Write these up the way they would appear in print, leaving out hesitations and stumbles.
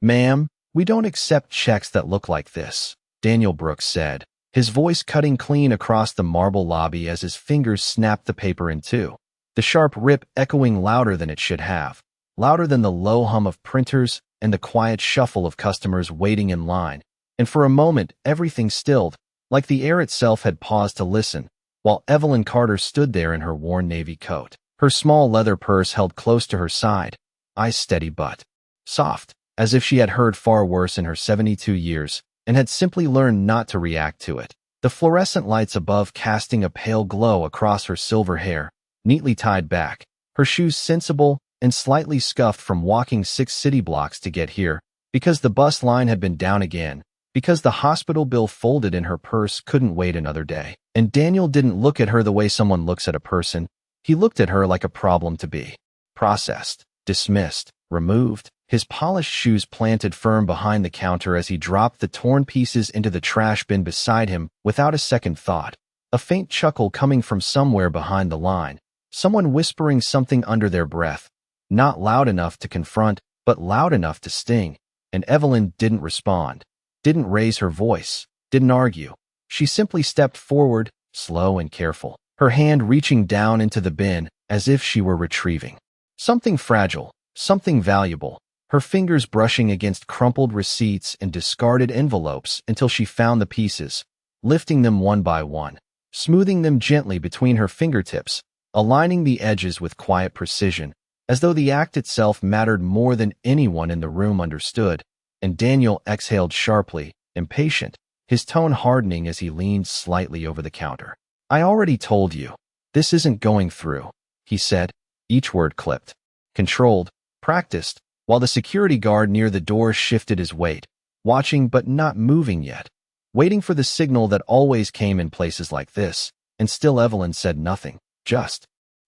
"Ma'am, we don't accept checks that look like this," Daniel Brooks said, his voice cutting clean across the marble lobby as his fingers snapped the paper in two, the sharp rip echoing louder than it should have, louder than the low hum of printers and the quiet shuffle of customers waiting in line. And for a moment, everything stilled, like the air itself had paused to listen, while Evelyn Carter stood there in her worn navy coat, her small leather purse held close to her side, eyes steady but soft, as if she had heard far worse in her 72 years and had simply learned not to react to it. The fluorescent lights above casting a pale glow across her silver hair, neatly tied back, her shoes sensible and slightly scuffed from walking 6 city blocks to get here, because the bus line had been down again, because the hospital bill folded in her purse couldn't wait another day. And Daniel didn't look at her the way someone looks at a person. He looked at her like a problem to be processed, dismissed, removed, his polished shoes planted firm behind the counter as he dropped the torn pieces into the trash bin beside him without a second thought. A faint chuckle coming from somewhere behind the line, someone whispering something under their breath, not loud enough to confront, but loud enough to sting. And Evelyn didn't respond, didn't raise her voice, didn't argue. She simply stepped forward, slow and careful, her hand reaching down into the bin as if she were retrieving something fragile, something valuable, her fingers brushing against crumpled receipts and discarded envelopes until she found the pieces, lifting them one by one, smoothing them gently between her fingertips, aligning the edges with quiet precision, as though the act itself mattered more than anyone in the room understood. And Daniel exhaled sharply, impatient, his tone hardening as he leaned slightly over the counter. "I already told you. This isn't going through," he said, each word clipped, controlled, practiced, while the security guard near the door shifted his weight, watching but not moving yet, waiting for the signal that always came in places like this. And still Evelyn said nothing, just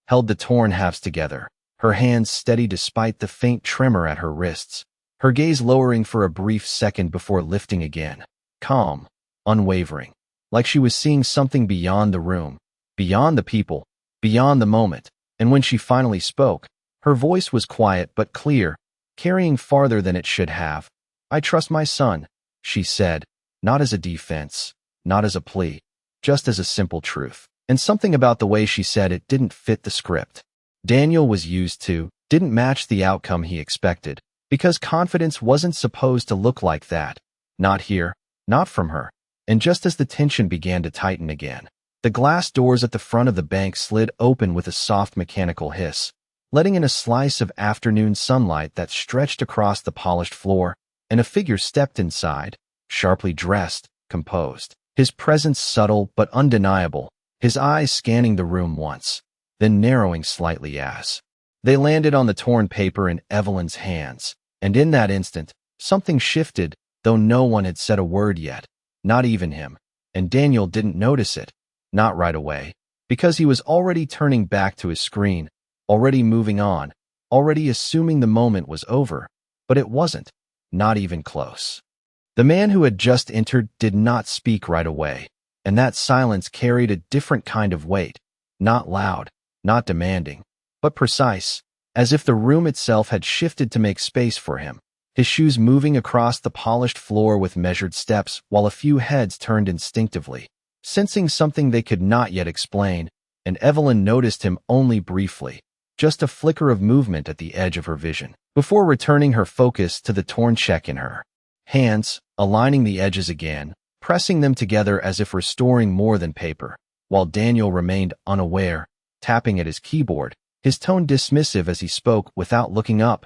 held the torn halves together, her hands steady despite the faint tremor at her wrists, her gaze lowering for a brief second before lifting again, calm, unwavering, like she was seeing something beyond the room, beyond the people, beyond the moment. And when she finally spoke, her voice was quiet but clear, carrying farther than it should have. "I trust my son," she said, not as a defense, not as a plea, just as a simple truth. And something about the way she said it didn't fit the script Daniel was used to, didn't match the outcome he expected, because confidence wasn't supposed to look like that. Not here, not from her. And just as the tension began to tighten again, the glass doors at the front of the bank slid open with a soft mechanical hiss, letting in a slice of afternoon sunlight that stretched across the polished floor, and a figure stepped inside, sharply dressed, composed, his presence subtle but undeniable, his eyes scanning the room once, then narrowing slightly as they landed on the torn paper in Evelyn's hands. And in that instant, something shifted, though no one had said a word yet, not even him. And Daniel didn't notice it, not right away, because he was already turning back to his screen, already moving on, already assuming the moment was over. But it wasn't, not even close. The man who had just entered did not speak right away, and that silence carried a different kind of weight, not loud, not demanding, but precise, as if the room itself had shifted to make space for him, his shoes moving across the polished floor with measured steps while a few heads turned instinctively, sensing something they could not yet explain. And Evelyn noticed him only briefly, just a flicker of movement at the edge of her vision, before returning her focus to the torn check in her hands, aligning the edges again, pressing them together as if restoring more than paper, while Daniel remained unaware, tapping at his keyboard, his tone dismissive as he spoke without looking up.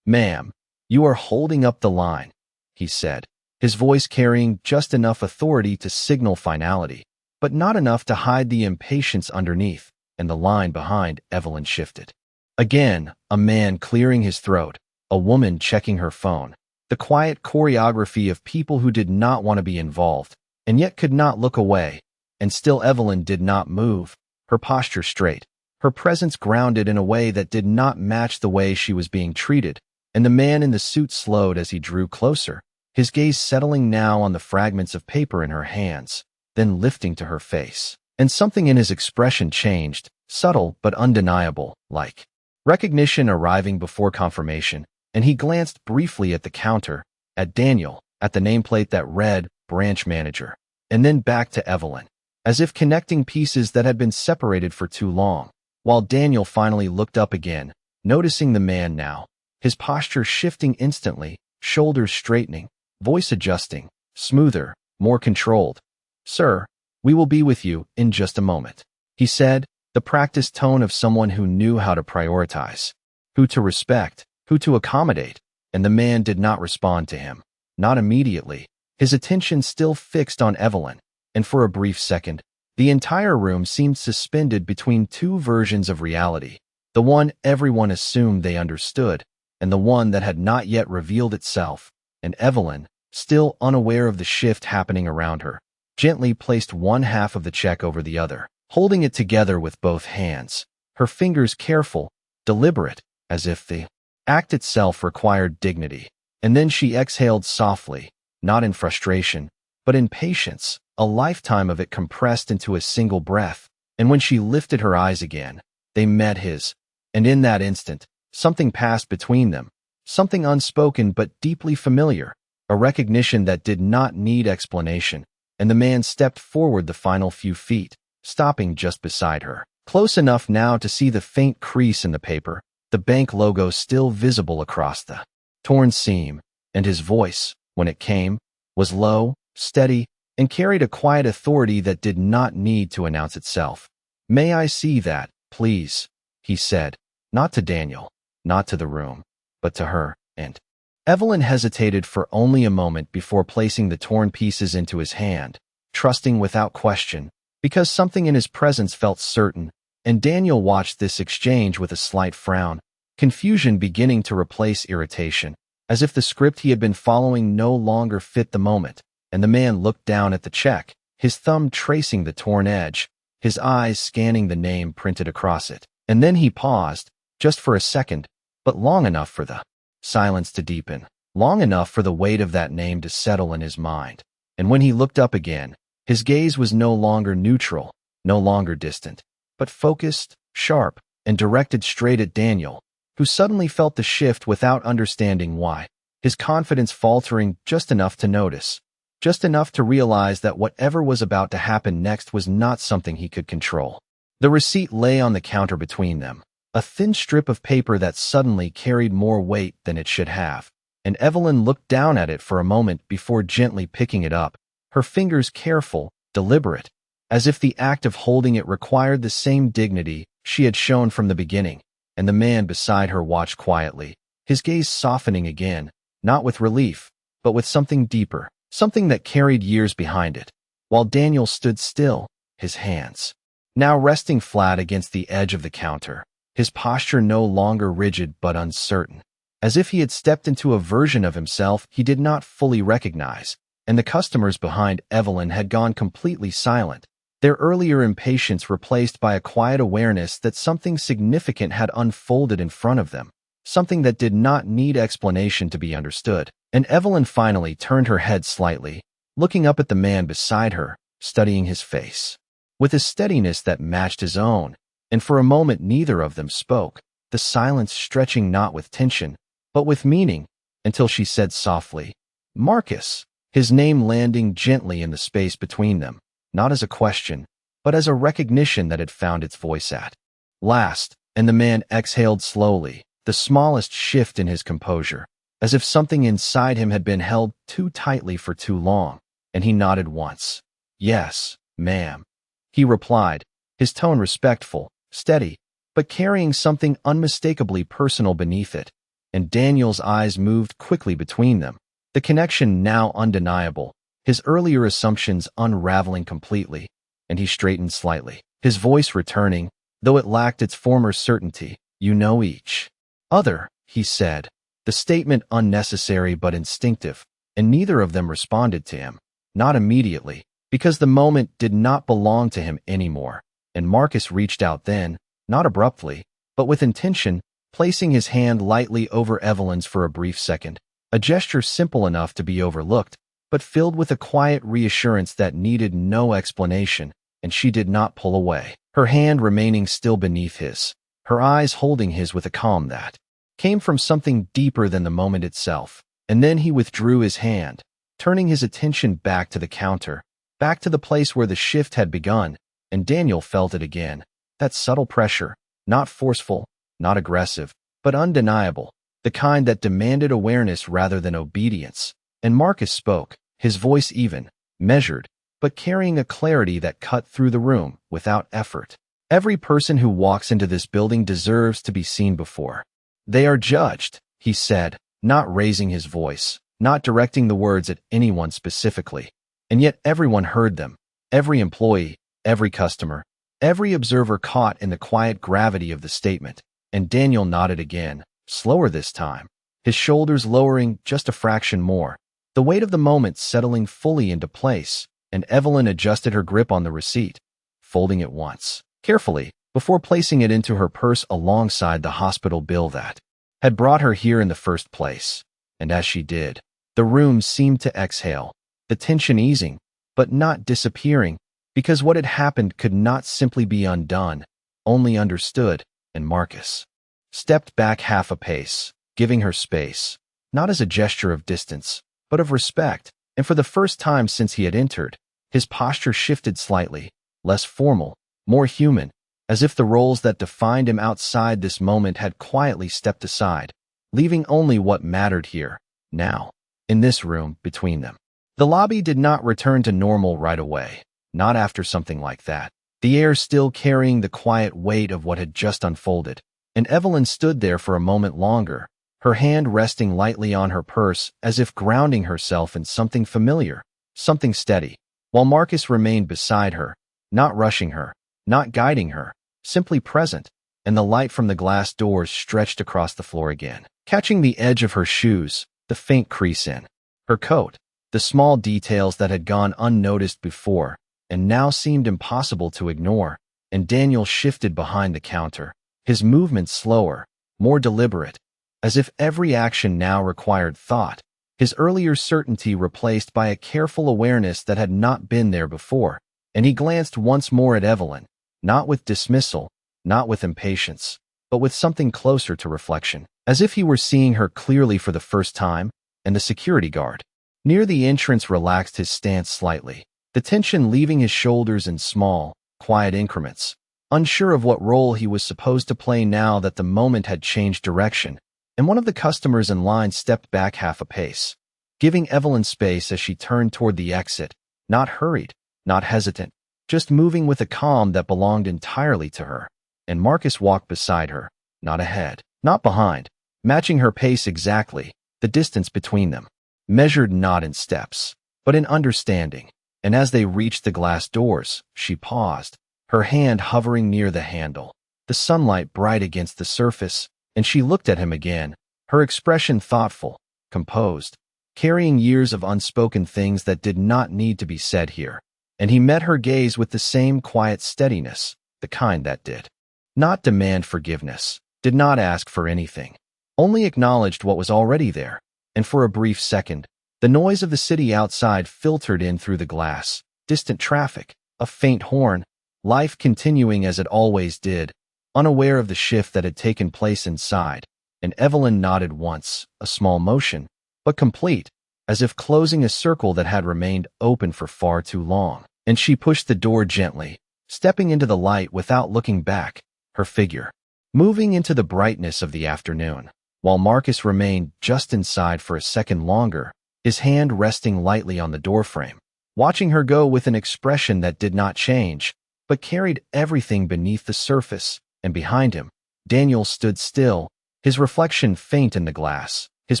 "Ma'am, you are holding up the line," he said, his voice carrying just enough authority to signal finality, but not enough to hide the impatience underneath. And the line behind Evelyn shifted. Again, a man clearing his throat, a woman checking her phone, the quiet choreography of people who did not want to be involved, and yet could not look away. And still Evelyn did not move, her posture straight, her presence grounded in a way that did not match the way she was being treated. And the man in the suit slowed as he drew closer, his gaze settling now on the fragments of paper in her hands, then lifting to her face. And something in his expression changed, subtle but undeniable, like recognition arriving before confirmation. And he glanced briefly at the counter, at Daniel, at the nameplate that read branch manager, and then back to Evelyn, as if connecting pieces that had been separated for too long. While Daniel finally looked up again, noticing the man now, his posture shifting instantly, shoulders straightening, voice adjusting, smoother, more controlled. "Sir, we will be with you in just a moment," he said, the practiced tone of someone who knew how to prioritize, who to respect, who to accommodate, and the man did not respond to him. Not immediately, his attention still fixed on Evelyn, and for a brief second, the entire room seemed suspended between two versions of reality, the one everyone assumed they understood, and the one that had not yet revealed itself. And Evelyn, still unaware of the shift happening around her, gently placed one half of the check over the other, holding it together with both hands, her fingers careful, deliberate, as if the act itself required dignity. And then she exhaled softly, not in frustration, but in patience, a lifetime of it compressed into a single breath. And when she lifted her eyes again, they met his, and in that instant, something passed between them, something unspoken but deeply familiar, a recognition that did not need explanation, and the man stepped forward the final few feet, stopping just beside her, close enough now to see the faint crease in the paper, the bank logo still visible across the torn seam, and his voice, when it came, was low, steady, and carried a quiet authority that did not need to announce itself. "May I see that, please?" he said, not to Daniel, not to the room, but to her, and Evelyn hesitated for only a moment before placing the torn pieces into his hand, trusting without question, because something in his presence felt certain, and Daniel watched this exchange with a slight frown, confusion beginning to replace irritation, as if the script he had been following no longer fit the moment. And the man looked down at the check, his thumb tracing the torn edge, his eyes scanning the name printed across it. And then he paused, just for a second, but long enough for the silence to deepen, long enough for the weight of that name to settle in his mind. And when he looked up again, his gaze was no longer neutral, no longer distant, but focused, sharp, and directed straight at Daniel, who suddenly felt the shift without understanding why, his confidence faltering just enough to notice, just enough to realize that whatever was about to happen next was not something he could control. The receipt lay on the counter between them, a thin strip of paper that suddenly carried more weight than it should have, and Evelyn looked down at it for a moment before gently picking it up, her fingers careful, deliberate, as if the act of holding it required the same dignity she had shown from the beginning. And the man beside her watched quietly, his gaze softening again, not with relief, but with something deeper, something that carried years behind it, while Daniel stood still, his hands now resting flat against the edge of the counter, his posture no longer rigid but uncertain, as if he had stepped into a version of himself he did not fully recognize, and the customers behind Evelyn had gone completely silent, their earlier impatience replaced by a quiet awareness that something significant had unfolded in front of them, something that did not need explanation to be understood. And Evelyn finally turned her head slightly, looking up at the man beside her, studying his face, with a steadiness that matched his own, and for a moment neither of them spoke, the silence stretching not with tension, but with meaning, until she said softly, "Marcus," his name landing gently in the space between them, not as a question, but as a recognition that had found its voice at last. And the man exhaled slowly, the smallest shift in his composure, as if something inside him had been held too tightly for too long, and he nodded once. "Yes, ma'am," he replied, his tone respectful, steady, but carrying something unmistakably personal beneath it. And Daniel's eyes moved quickly between them, the connection now undeniable, his earlier assumptions unraveling completely, and he straightened slightly, his voice returning, though it lacked its former certainty. "You know each other," he said, the statement unnecessary but instinctive, and neither of them responded to him, not immediately, because the moment did not belong to him anymore. And Marcus reached out then, not abruptly, but with intention, placing his hand lightly over Evelyn's for a brief second, a gesture simple enough to be overlooked, but filled with a quiet reassurance that needed no explanation, and she did not pull away, her hand remaining still beneath his, her eyes holding his with a calm that came from something deeper than the moment itself. and then he withdrew his hand, turning his attention back to the counter, back to the place where the shift had begun, and Daniel felt it again. That subtle pressure, not forceful, not aggressive, but undeniable, the kind that demanded awareness rather than obedience. And Marcus spoke, his voice even, measured, but carrying a clarity that cut through the room without effort. Every person who walks into this building deserves to be seen before they are judged, he said, not raising his voice, not directing the words at anyone specifically. And yet everyone heard them, every employee, every customer, every observer caught in the quiet gravity of the statement. And Daniel nodded again, slower this time, his shoulders lowering just a fraction more, the weight of the moment settling fully into place. And Evelyn adjusted her grip on the receipt, folding it once, carefully, before placing it into her purse alongside the hospital bill that had brought her here in the first place. And as she did, the room seemed to exhale, the tension easing, but not disappearing, because what had happened could not simply be undone, only understood. And Marcus stepped back half a pace, giving her space, not as a gesture of distance, but of respect. And for the first time since he had entered, his posture shifted slightly, less formal, more human, as if the roles that defined him outside this moment had quietly stepped aside, leaving only what mattered here, now, in this room between them. The lobby did not return to normal right away, not after something like that, the air still carrying the quiet weight of what had just unfolded. And Evelyn stood there for a moment longer, her hand resting lightly on her purse as if grounding herself in something familiar, something steady, while Marcus remained beside her, not rushing her, not guiding her, simply present. And the light from the glass doors stretched across the floor again, catching the edge of her shoes, the faint crease in her coat, the small details that had gone unnoticed before and now seemed impossible to ignore. And Daniel shifted behind the counter, his movements slower, more deliberate, as if every action now required thought, his earlier certainty replaced by a careful awareness that had not been there before. And he glanced once more at Evelyn, not with dismissal, not with impatience, but with something closer to reflection, as if he were seeing her clearly for the first time. And the security guard near the entrance relaxed his stance slightly, the tension leaving his shoulders in small, quiet increments, unsure of what role he was supposed to play now that the moment had changed direction. And one of the customers in line stepped back half a pace, giving Evelyn space as she turned toward the exit, not hurried, not hesitant, just moving with a calm that belonged entirely to her. And Marcus walked beside her, not ahead, not behind, matching her pace exactly, the distance between them, measured not in steps, but in understanding. And as they reached the glass doors, she paused, her hand hovering near the handle, the sunlight bright against the surface. And she looked at him again, her expression thoughtful, composed, carrying years of unspoken things that did not need to be said here. And he met her gaze with the same quiet steadiness, the kind that did not demand forgiveness, did not ask for anything, only acknowledged what was already there. And for a brief second, the noise of the city outside filtered in through the glass, distant traffic, a faint horn, life continuing as it always did, unaware of the shift that had taken place inside. And Evelyn nodded once, a small motion, but complete, as if closing a circle that had remained open for far too long. And she pushed the door gently, stepping into the light without looking back, her figure moving into the brightness of the afternoon, while Marcus remained just inside for a second longer, his hand resting lightly on the doorframe, watching her go with an expression that did not change, but carried everything beneath the surface. And behind him, Daniel stood still, his reflection faint in the glass, his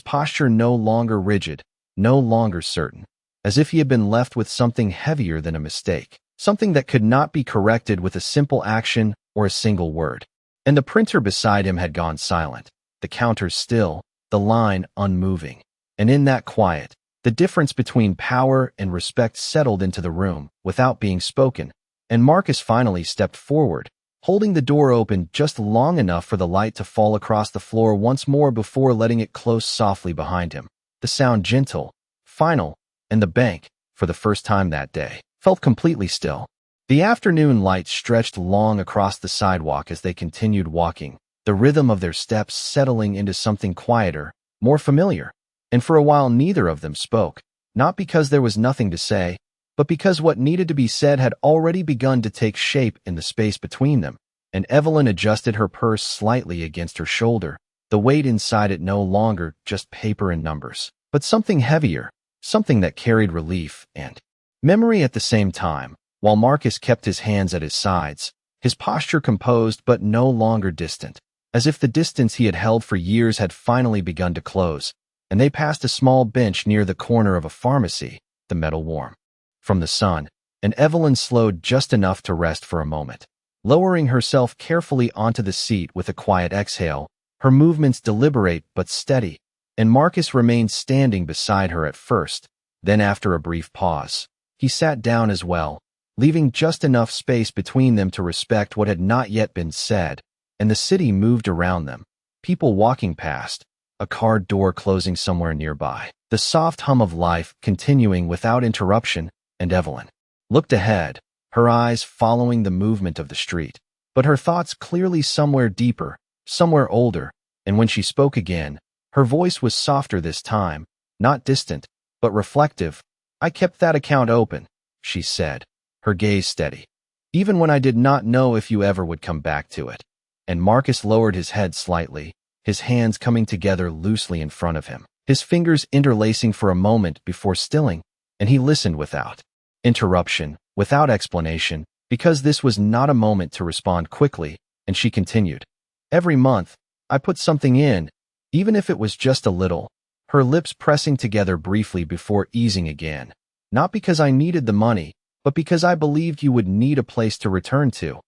posture no longer rigid, no longer certain, as if he had been left with something heavier than a mistake, something that could not be corrected with a simple action or a single word. And the printer beside him had gone silent, the counter still, the line unmoving. And in that quiet, the difference between power and respect settled into the room without being spoken. And Marcus finally stepped forward, holding the door open just long enough for the light to fall across the floor once more before letting it close softly behind him. The sound gentle, final, and the bank, for the first time that day, felt completely still. The afternoon light stretched long across the sidewalk as they continued walking, the rhythm of their steps settling into something quieter, more familiar. And for a while neither of them spoke, not because there was nothing to say, but because what needed to be said had already begun to take shape in the space between them. And Evelyn adjusted her purse slightly against her shoulder, the weight inside it no longer just paper and numbers, but something heavier, something that carried relief and memory at the same time, while Marcus kept his hands at his sides, his posture composed but no longer distant, as if the distance he had held for years had finally begun to close, and they passed a small bench near the corner of a pharmacy, the metal warm from the sun, and Evelyn slowed just enough to rest for a moment. Lowering herself carefully onto the seat with a quiet exhale, her movements deliberate but steady, and Marcus remained standing beside her at first. Then after a brief pause, he sat down as well, leaving just enough space between them to respect what had not yet been said, and the city moved around them, people walking past, a car door closing somewhere nearby, the soft hum of life continuing without interruption, and Evelyn looked ahead, her eyes following the movement of the street, but her thoughts clearly somewhere deeper, somewhere older, and when she spoke again, her voice was softer this time, not distant, but reflective. "I kept that account open," she said, her gaze steady, "even when I did not know if you ever would come back to it." And Marcus lowered his head slightly, his hands coming together loosely in front of him, his fingers interlacing for a moment before stilling, and he listened without interruption, without explanation, because this was not a moment to respond quickly, and she continued. "Every month, I put something in, even if it was just a little," her lips pressing together briefly before easing again. "Not because I needed the money, but because I believed you would need a place to return to."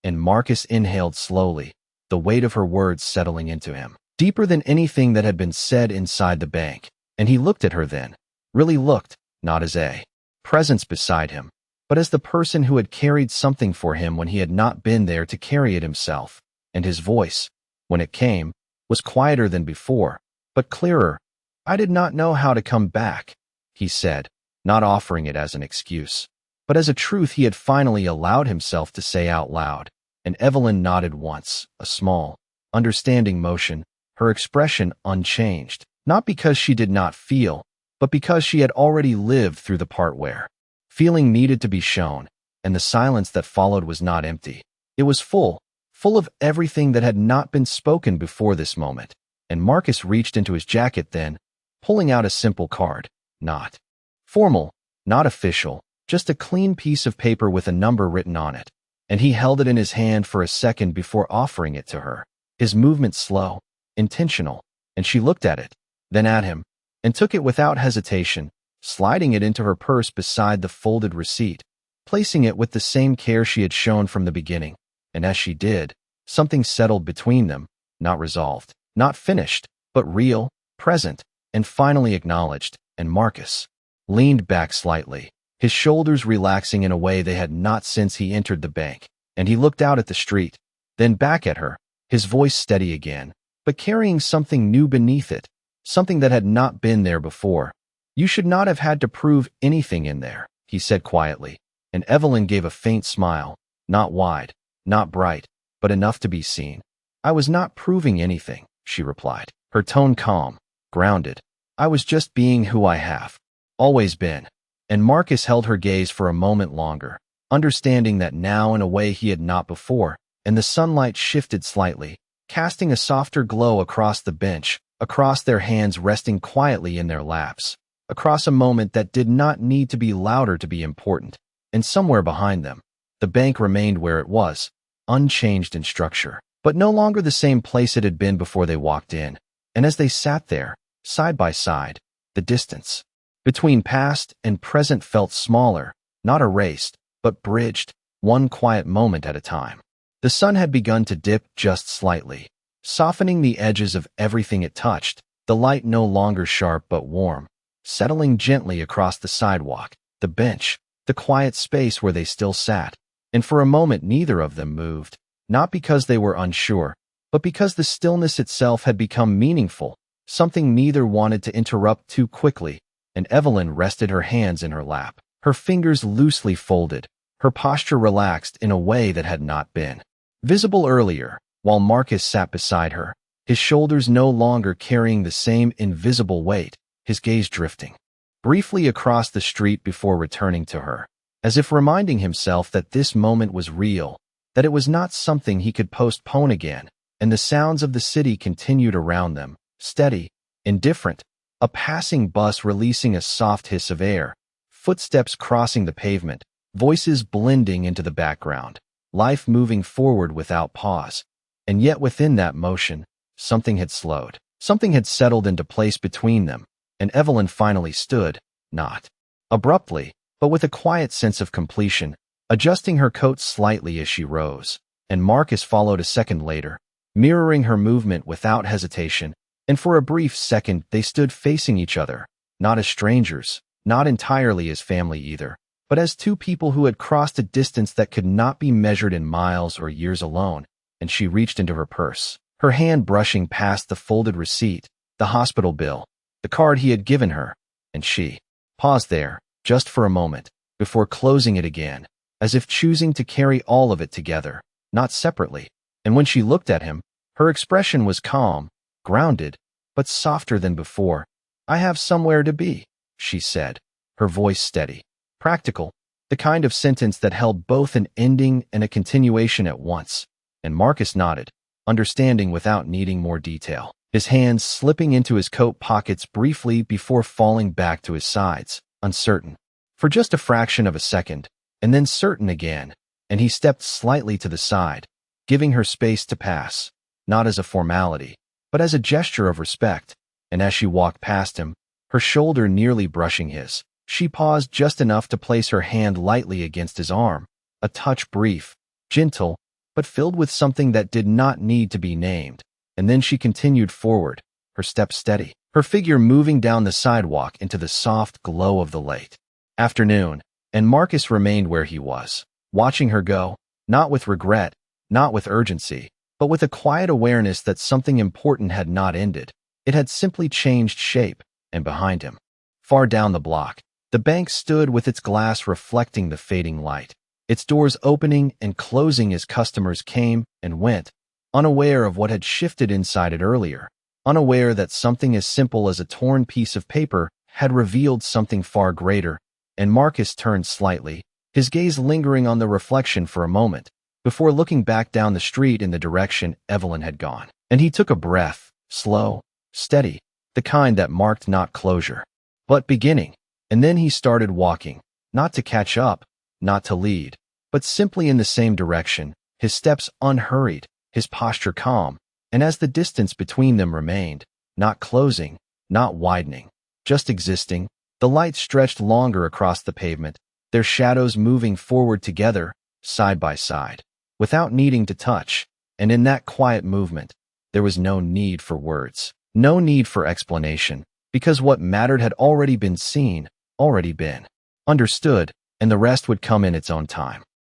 And Marcus inhaled slowly, the weight of her words settling into him, deeper than anything that had been said inside the bank. And he looked at her then, really looked, not as a presence beside him, but as the person who had carried something for him when he had not been there to carry it himself. And his voice, when it came, was quieter than before, but clearer. "I did not know how to come back," he said, not offering it as an excuse, but as a truth he had finally allowed himself to say out loud. And Evelyn nodded once, a small, understanding motion, her expression unchanged, not because she did not feel, but because she had already lived through the part where feeling needed to be shown, and the silence that followed was not empty. It was full of everything that had not been spoken before this moment. And Marcus reached into his jacket then, pulling out a simple card, not formal, not official, just a clean piece of paper with a number written on it. And he held it in his hand for a second before offering it to her, his movement slow, intentional, and she looked at it, then at him, and took it without hesitation, sliding it into her purse beside the folded receipt, placing it with the same care she had shown from the beginning. And as she did, something settled between them, not resolved, not finished, but real, present, and finally acknowledged. And Marcus leaned back slightly, his shoulders relaxing in a way they had not since he entered the bank, and he looked out at the street, then back at her, his voice steady again, but carrying something new beneath it, something that had not been there before. "You should not have had to prove anything in there," he said quietly, and Evelyn gave a faint smile, not wide, not bright, but enough to be seen. "I was not proving anything," she replied, her tone calm, grounded. "I was just being who I have always been." And Marcus held her gaze for a moment longer, understanding that now in a way he had not before, and the sunlight shifted slightly, casting a softer glow across the bench, across their hands resting quietly in their laps, across a moment that did not need to be louder to be important. And somewhere behind them, the bank remained where it was, unchanged in structure, but no longer the same place it had been before they walked in. And as they sat there, side by side, the distance between past and present felt smaller, not erased, but bridged, one quiet moment at a time. The sun had begun to dip just slightly, softening the edges of everything it touched, the light no longer sharp but warm, settling gently across the sidewalk, the bench, the quiet space where they still sat. And for a moment neither of them moved, not because they were unsure, but because the stillness itself had become meaningful, something neither wanted to interrupt too quickly. And Evelyn rested her hands in her lap, her fingers loosely folded, her posture relaxed in a way that had not been visible earlier, while Marcus sat beside her, his shoulders no longer carrying the same invisible weight, his gaze drifting briefly across the street before returning to her, as if reminding himself that this moment was real, that it was not something he could postpone again. And the sounds of the city continued around them, steady, indifferent, a passing bus releasing a soft hiss of air, footsteps crossing the pavement, voices blending into the background, life moving forward without pause. And yet within that motion, something had slowed. Something had settled into place between them, and Evelyn finally stood, not abruptly, but with a quiet sense of completion, adjusting her coat slightly as she rose. And Marcus followed a second later, mirroring her movement without hesitation, and for a brief second they stood facing each other, not as strangers, not entirely as family either, but as two people who had crossed a distance that could not be measured in miles or years alone. And she reached into her purse, her hand brushing past the folded receipt, the hospital bill, the card he had given her, and she paused there, just for a moment, before closing it again, as if choosing to carry all of it together, not separately. And when she looked at him, her expression was calm, grounded, but softer than before. "I have somewhere to be," she said, her voice steady, practical, the kind of sentence that held both an ending and a continuation at once. And Marcus nodded, understanding without needing more detail, his hands slipping into his coat pockets briefly before falling back to his sides, uncertain, for just a fraction of a second, and then certain again, and he stepped slightly to the side, giving her space to pass, not as a formality, but as a gesture of respect. And as she walked past him, her shoulder nearly brushing his, she paused just enough to place her hand lightly against his arm, a touch brief, gentle, but filled with something that did not need to be named. And then she continued forward, her step steady, her figure moving down the sidewalk into the soft glow of the late afternoon. And Marcus remained where he was, watching her go, not with regret, not with urgency, but with a quiet awareness that something important had not ended. It had simply changed shape. And behind him, far down the block, the bank stood with its glass reflecting the fading light, its doors opening and closing as customers came and went, unaware of what had shifted inside it earlier, unaware that something as simple as a torn piece of paper had revealed something far greater. And Marcus turned slightly, his gaze lingering on the reflection for a moment, before looking back down the street in the direction Evelyn had gone. And he took a breath, slow, steady, the kind that marked not closure, but beginning. And then he started walking, not to catch up, not to lead, but simply in the same direction, his steps unhurried, his posture calm. And as the distance between them remained, not closing, not widening, just existing, the light stretched longer across the pavement, their shadows moving forward together, side by side, without needing to touch. And in that quiet movement, there was no need for words, no need for explanation, because what mattered had already been seen, already been understood, and the rest would come in its own time.